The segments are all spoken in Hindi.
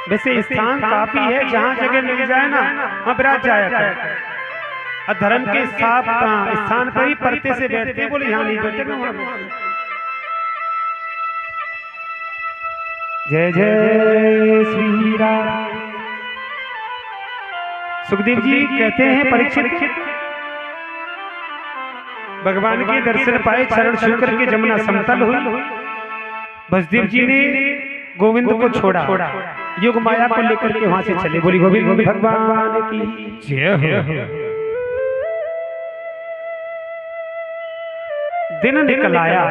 वैसे स्थान काफी है, जहाँ जगह मिल जाए ना वहाँ विराज जाया कर। और धर्म के स्थान पर ही परते से बैठते, बोले यहाँ नहीं बैठे ना वहाँ। जय जय श्री राम। सुखदेव जी कहते हैं, परीक्षित भगवान के दर्शन पाए, चरण छू करके जमुना समतल हुई। वसुदेव जी ने गोविंद को छोड़ा, योग माया को लेकर के वहां से चले। बोली गोविंद भगवान की जय हो। दिन निकल आया,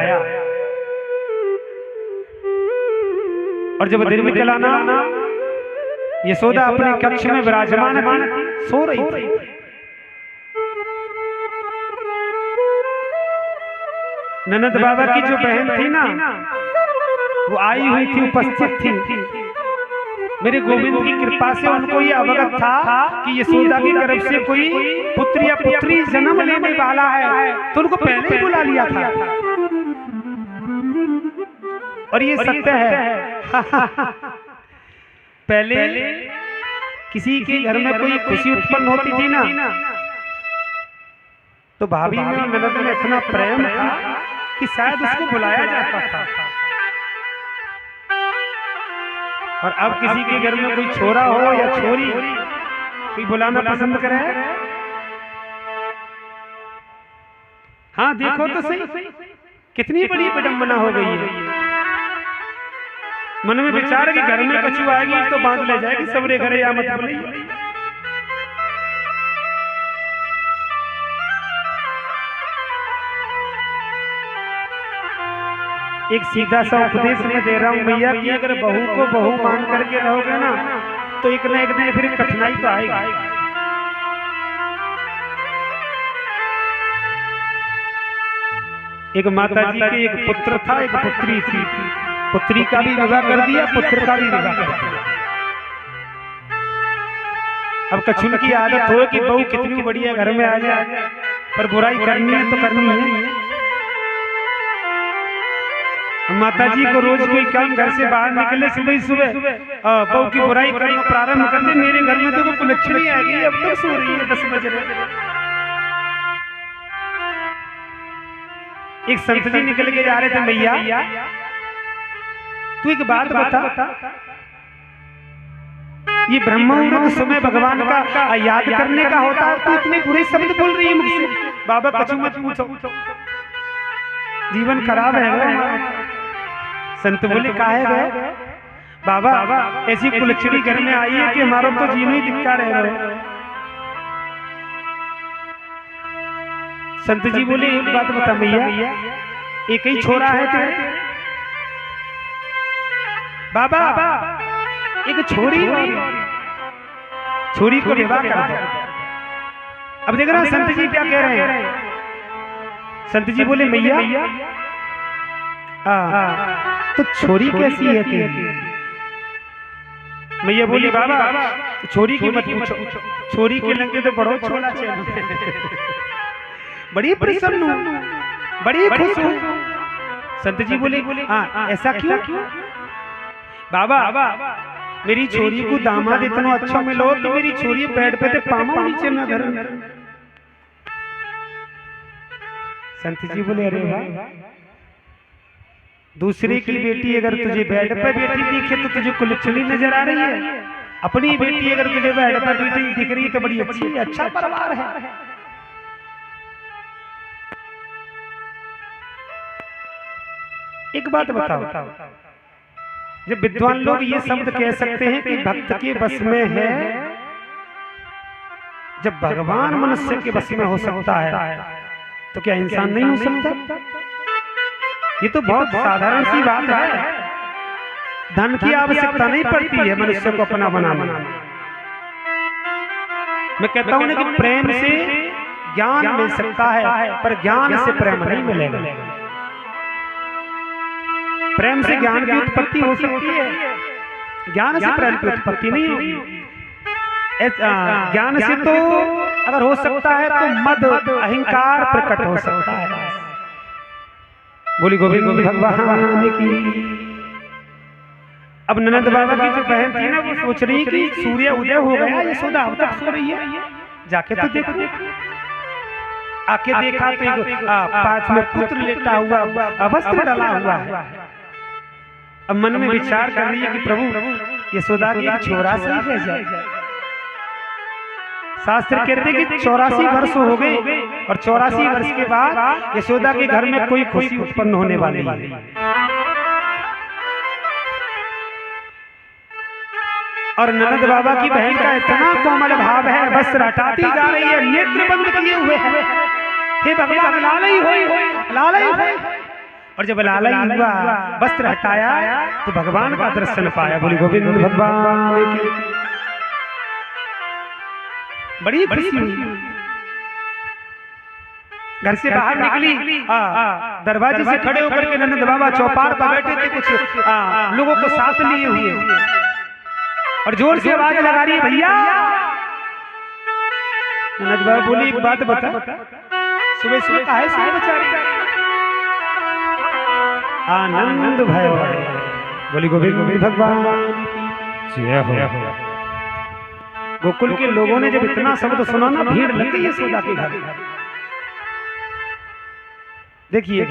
और जब दिन निकल आना, यशोदा अपने कक्ष में विराजमान थी, सो रही थी। ननद बाबा की जो बहन थी ना, वो आई हुई थी, उपस्थित थी। मेरे गोविंद की कृपा से उनको ये अवगत था कि यशोदा की तरफ से कोई पुत्र या पुत्री जन्म लेने वाला है, तो उनको पहले ही बुला लिया था। और ये सत्य है। पहले किसी के घर में कोई खुशी उत्पन्न होती थी ना, तो भाभी में और ननद में इतना प्रेम था कि शायद उसको बुलाया जाता था। और अब किसी के घर में कोई छोरा हो या छोरी, कोई बुलाना पसंद करे। हाँ देखो तो सही, कितनी बड़ी विडंबना हो गई है। मन में विचार कि घर में कछू आएगी तो बांध ले जाएगी, सबरे घरे या मत बोली। एक सीधा सा उपदेश मैं दे रहा हूँ भैया कि अगर बहू को बहू मान करके रहोगे ना, तो एक न एक दिन फिर कठिनाई तो आएगी। एक माता जी के एक पुत्र था, एक पुत्री थी। पुत्री का भी विवाह कर दिया, पुत्र का भी विवाह कर दिया। अब कछुन की आदत हो कि बहू कितनी बढ़िया घर में आ जाए, पर बुराई करनी है तो करनी है। माता जी को रोज कोई काम घर से बाहर निकले, सुबह सुबह बहू की बुराई करना प्रारंभ कर दे। मेरे घर में तो वो कुलच्छनी आ गई, अब तक सो रही है, 10 बज रहे। एक संत जी निकल के जा रहे थे, भैया तू एक बात बता, ये ब्रह्म मुहूर्त समय भगवान का याद करने का होता है, तू इतने बुरे शब्द बोल रही है मुझसे। बाबा कछु मत पूछो, जीवन खराब है। संत बोले काहे गए बाबा, ऐसी कुलच्छनी घर में आई है कि हमारा तो जीवन ही दिक्कत है। संत जी बोले एक बात बता भैया, एक ही छोरा है तेरे? बाबा एक छोरी को विवाह कर दो। अब देख रहा संत जी क्या कह रहे हैं। संत जी बोले भैया तो छोरी कैसी है तेरी? भैया बोली बाबा छोरी की मत पूछो, छोरी के लंगे तो बड़ो छोला चल। बड़ी प्रसन्न हूँ, बड़ी खुश हूँ। संत जी बोले हाँ ऐसा क्यों? बाबा मेरी छोरी को दामाद इतना अच्छा मिलो तो मेरी छोरी बेड पे पामा नीचे न धर। संत जी बोले अरे वाह, दूसरे की बेटी अगर तुझे बेड पे बैठी दिखे तो तुझे कुलच्छनी नजर आ रही है, अपनी बेटी अगर तुझे बेड पे बैठी दिख रही है तो बड़ी अच्छी है, अच्छा परिवार है। एक बात बताओ, जब विद्वान लोग ये शब्द कह सकते हैं कि भक्त के बस में है, जब भगवान मनुष्य के बस में हो सकता है तो क्या इंसान नहीं हो सकता? ये तो बहुत साधारण सी बात है। धन की आवश्यकता नहीं पड़ती है मनुष्य को अपना बनाना। मैं कहता हूं ना कि प्रेम से ज्ञान मिल सकता है, पर ज्ञान से प्रेम नहीं मिलेगा। प्रेम से ज्ञान की उत्पत्ति हो सकती है, ज्ञान से प्रेम की उत्पत्ति नहीं होगी। ज्ञान से तो अगर हो सकता है तो मद अहंकार प्रकट हो सकता है। बोली गोविंद भगवान की। अब ननद बाबा की जो बहन थी ना वो सोच रही कि सूर्य उदय हो गया, यशोदा अब तक सो रही है, जाके तो देखो। आके देखा तो एक पास में पुत्र लेटा हुआ, वस्त्र डाला हुआ है। अब मन में विचार कर रही है कि प्रभु यशोदा की एक छोरा सी है जाए। शास्त्र कहते हैं कि 84 वर्ष हो गए और 84 वर्ष के बाद यशोदा के घर में कोई खुशी उत्पन्न होने वाली है। और ननद बाबा की बहन का इतना कोमल भाव है, वस्त्र हटाती जा रही है, नेत्र बंद किए हुए है। हे भगवान लालई हो, लालई हो। और जब लालई हुआ, वस्त्र हटाया तो भगवान का दर्शन पाया। बोली गोविंद भगवान की। बड़ी खुशी हुई। घर से बाहर निकली, दरवाजे से खड़े होकर के ननद बाबा चौपार पर बैठे थे, कुछ लोगों को साथ लिए हुए और जोर से आवाज लगा रही है, भैया। ननद बाबा बोली एक बात बता, सुबह सुबह काहे से बेचारी आनंद भय। बोली गोविंद भगवान जय हो। गोकुल के लोगों ने जब इतना शब्द सुना ना, भीड़ लग गई यशोदा के घर। देखिए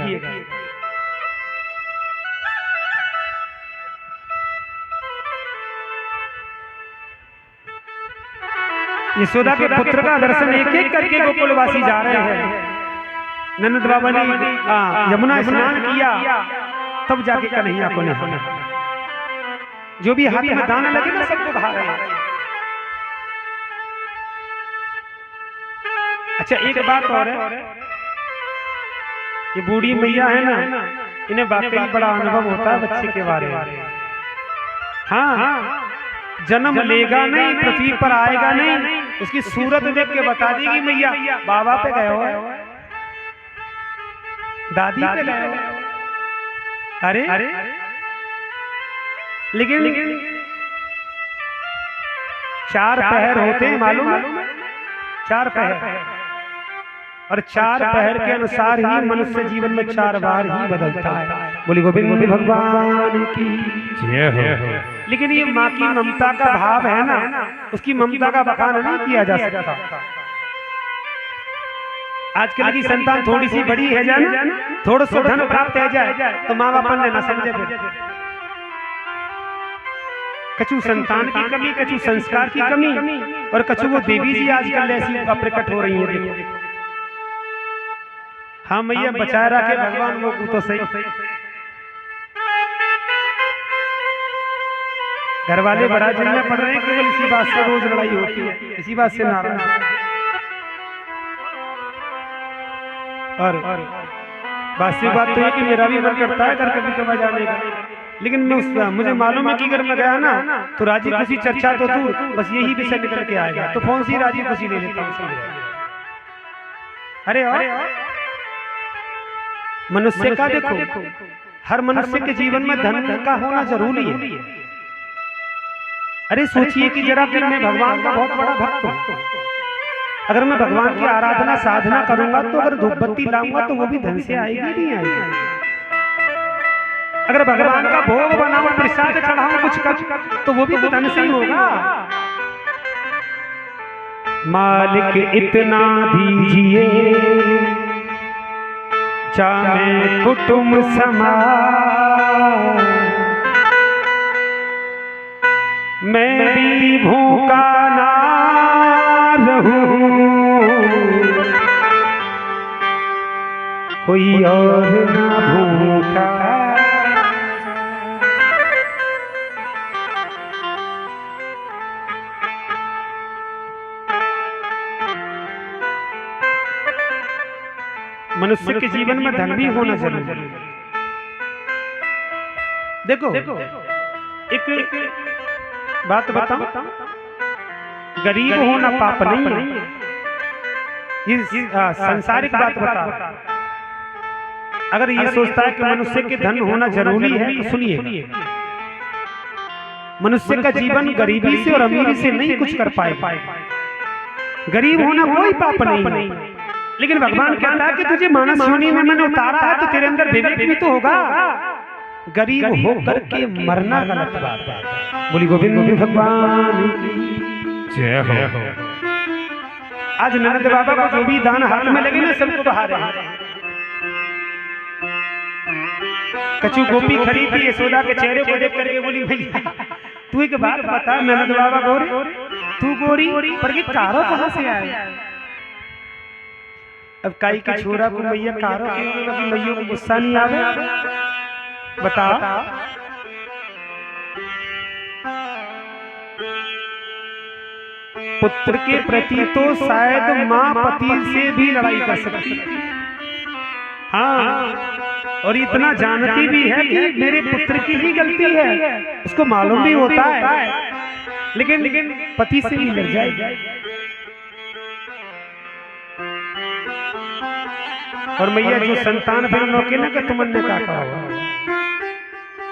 यशोदा के पुत्र का दर्शन एक एक करके गोकुलवासी जा रहे हैं। ननद बाबा ने यमुना स्नान किया, तब जाके कन्हैया को नहाया। जो भी हाथ में दाना लगे ना, सबको बहा रहे हैं। अच्छा एक बात और है, ये बूढ़ी मैया है ना, इन्हें वाकई बड़ा अनुभव होता है बच्चे के बारे में। हाँ, जन्म लेगा नहीं, पृथ्वी पर आएगा नहीं, उसकी सूरत देख के बता देगी मैया बाबा पे गए हो, दादी पे गए हो। अरे लेकिन 4 पहर होते हैं, मालूम है? 4 पहर, और 4 पहर के अनुसार ही मनुष्य जीवन में 4 बार ही बदलता है। बोली गोविंद भगवान की जय हो। लेकिन ये माँ की ममता का भाव है ना, उसकी ममता का बखान नहीं किया जा सकता। आजकल की संतान थोड़ी सी बड़ी है जाए, थोड़ा सा धन प्राप्त है जाए तो माँ बाप ने न समझे। कछु संतान की कमी, कछु संस्कार की कमी, और कछु वो देवी जी आजकल ऐसी प्रकट हो रही है। हाँ मैया बचाए रखे भगवान वो तो सही। घर वाले बड़ा जिम्मे पड़ रहे हैं, केवल इसी बात से रोज लड़ाई होती है, इसी बात से नाराज। और वास्तविक बात तो है कि मेरा भी मन करता है घर कभी कभी जाने का, लेकिन मुझे मालूम है कि अगर मैं गया ना तो राजी खुशी चर्चा तो दूर, बस यही विषय निकल के आएगा, तो फोन से राजी खुशी ले लेता हूँ। अरे मनुष्य का देखो, हर मनुष्य के जीवन में धन का होना जरूरी है। अरे सोचिए कि जरा कि मैं भगवान का बहुत बड़ा भक्त हूँ, अगर मैं भगवान की आराधना साधना करूंगा तो अगर धूप बत्ती लाऊंगा तो वो भी धन से आएगी नहीं आएगी। अगर भगवान का भोग बनाऊं, प्रसाद चढ़ाऊं कुछ कर, तो वो भी तो धन से ही होगा। मालिक इतना दीजिए चाहे कुटुंब समाज, मैं भी भूखा ना रहूं, कोई और ना भूखा। मनुष्य के जीवन में धन भी होना जरूरी है। देखो एक बात बताऊं, गरीब होना पाप नहीं है, ये संसारिक बात बता। अगर ये सोचता है कि मनुष्य के धन होना जरूरी है तो सुनिए, मनुष्य का जीवन गरीबी से और अमीरी से नहीं कुछ कर पाएगा। गरीब होना कोई पाप नहीं, लेकिन भगवान कहता है कि तुझे मानस योनि में मैंने उतारा है तो तेरे अंदर विवेक भी तो होगा। गरीब होकर के मरना गलत बात है। बोली गोविंद भगवान की जय हो। आज ननद बाबा को जो भी दान हाथ में लगे ना सबको बहा रहे हैं। कछु गोपी खड़ी थी यशोदा के चेहरे को देख करके बोली भैया तू एक बात बता ननद बाबा गोरी तू गोरी पर ये कारो कहां से आए? अब काई के छोरा को मैया कारो क्यों लगी? मैया को गुस्सा नहीं आवे? बता। पुत्र के प्रति तो शायद माँ पति से भी लड़ाई कर सकती है। हाँ, और इतना जानती भी है कि मेरे पुत्र की ही गलती है, उसको मालूम भी होता है, लेकिन पति से ही लड़ जाएगी। और मैया जो संतान फिर मौके ना कि तुमने क्या कहा हुआ।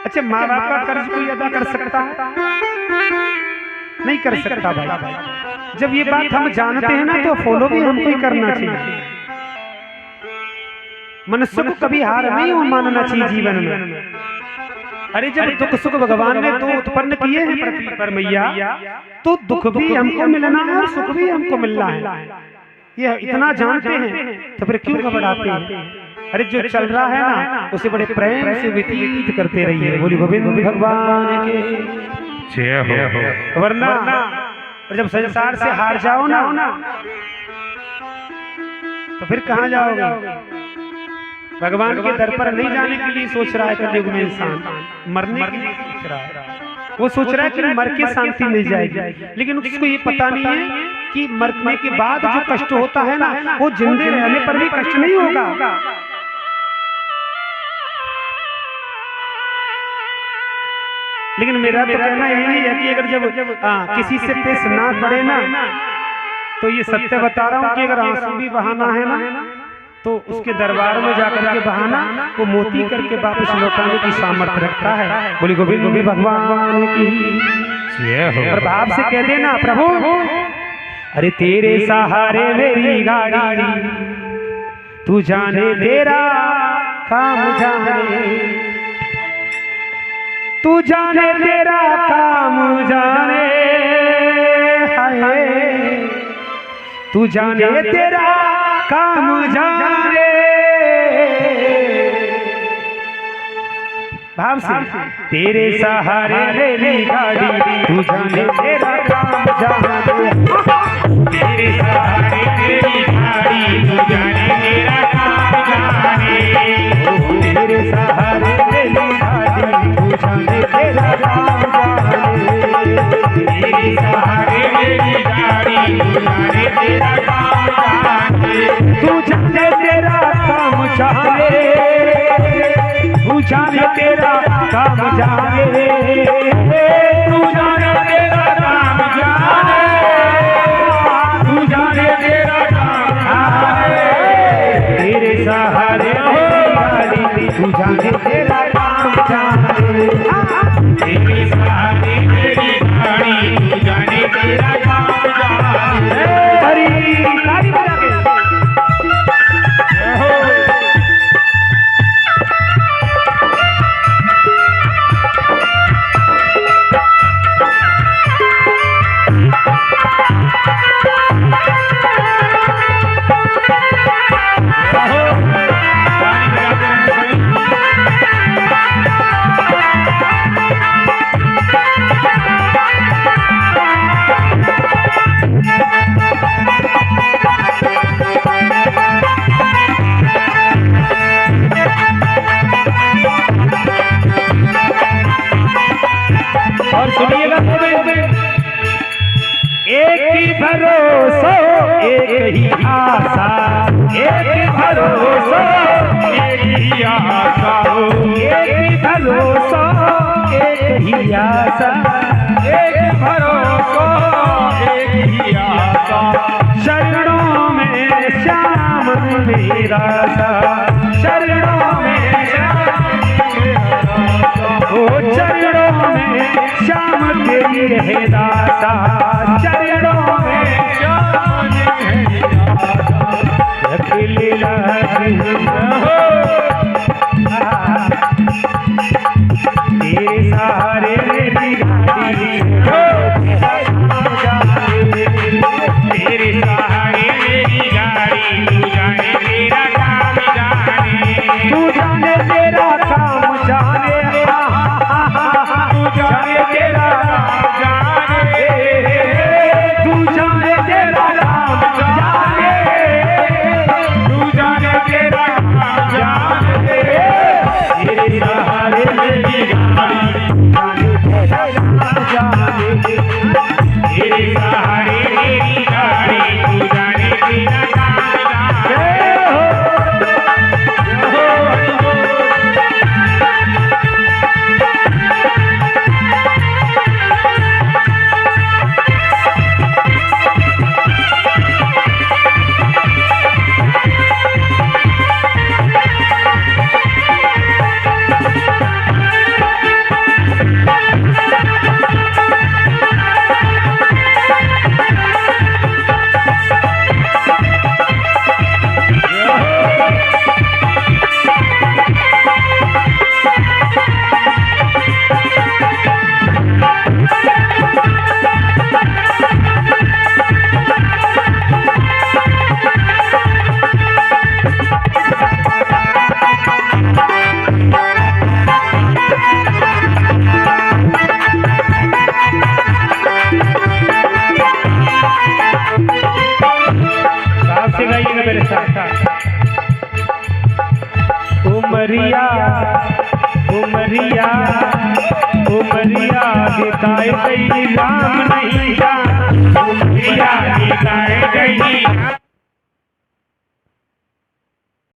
अच्छा, माँ बाप का कर्ज कोई अदा कर सकता है? नहीं कर सकता भाई। जब ये बात हम जानते हैं ना तो फॉलो भी हमको ही करना चाहिए। मनुष्य को कभी हार नहीं मानना चाहिए जीवन में। अरे जब दुख सुख भगवान ने दो उत्पन्न किए हैं पृथ्वी पर मैया, तो दुख भी हमको मिलना है और सुख भी हमको मिलना है। ये इतना जानते हैं तो फिर क्यों घबराते हैं? अरे जो चल रहा है ना उसे बड़े प्रेम से व्यतीत करते रहिए। बोली गोविंद भगवान के जय हो। वरना जब संसार से हार जाओ ना तो फिर कहाँ जाओगे? भगवान के दर पर नहीं जाने के लिए सोच रहा है कलयुग में इंसान, मरने के लिए सोच रहा है। वो सोच रहा है कि मर के शांति मिल जाएगी, लेकिन उसको ये पता नहीं है कि मरने के बाद जो कष्ट होता है ना वो जिंदे रहने पर भी कष्ट नहीं होगा। लेकिन मेरा तो कहना यही है कि अगर जब किसी से पेश ना पड़े ना तो ये सत्य बता रहा हूँ कि अगर आंसू भी बहाना है ना तो उसके दरबार में जाकर के बहाना वो मोती करके वापस लौटाने की सामर्थ्य रखता है। बोली गोविंद भगवान की जय हो। और भाव से कह देना प्रभु अरे तेरे सहारे मेरी गाड़ी, तू जाने तेरा काम जाने, तू जाने तेरा काम जाने, हाय तू जाने तेरा काम जाने। भाव से तेरे सहारे मेरी गाड़ी, तू जाने तेरा काम जाने, तेरे सहारे मेरी गाड़ी, तू जाने तेरा काम जाने, तेरे सहारे मेरी गाड़ी, तू जाने तेरा काम जाने, तेरे सहारे मेरी गाड़ी, तू जाने तेरा काम जाने, तू जाने तेरा काम जाने, तू जाने तेरा काम जाने, तू जाने तेरा काम जाने, तू जाने तेरा काम जाने, तेरे सहारे मेरी गाड़ी, तू जाने तेरा काम जाने, तेरे सहारे मेरी गाड़ी, तू जाने तेरा काम जाने। हरी ताली बजा के और सुनिएगा, एक ही भरोसा एक ही आशा, एक ही भरोसा एक ही आशा, एक ही भरोसा एक ही आशा, एक ही भरोसा एक ही आशा, शरणों में श्याम मेरा सा, शरणों में श्याम ओ चरणों में श्याम तेरी है दासा, चरणों में श्याम तेरी दासा, रख लीला तेरी गाड़ी जाने तेरे सहारे तेरी गाड़ी तू जाने तेरा काम जय हो मेरे साथ उमरिया उमरिया उमरिया बिताए गई राम नहीं जान उमरिया बिताए गई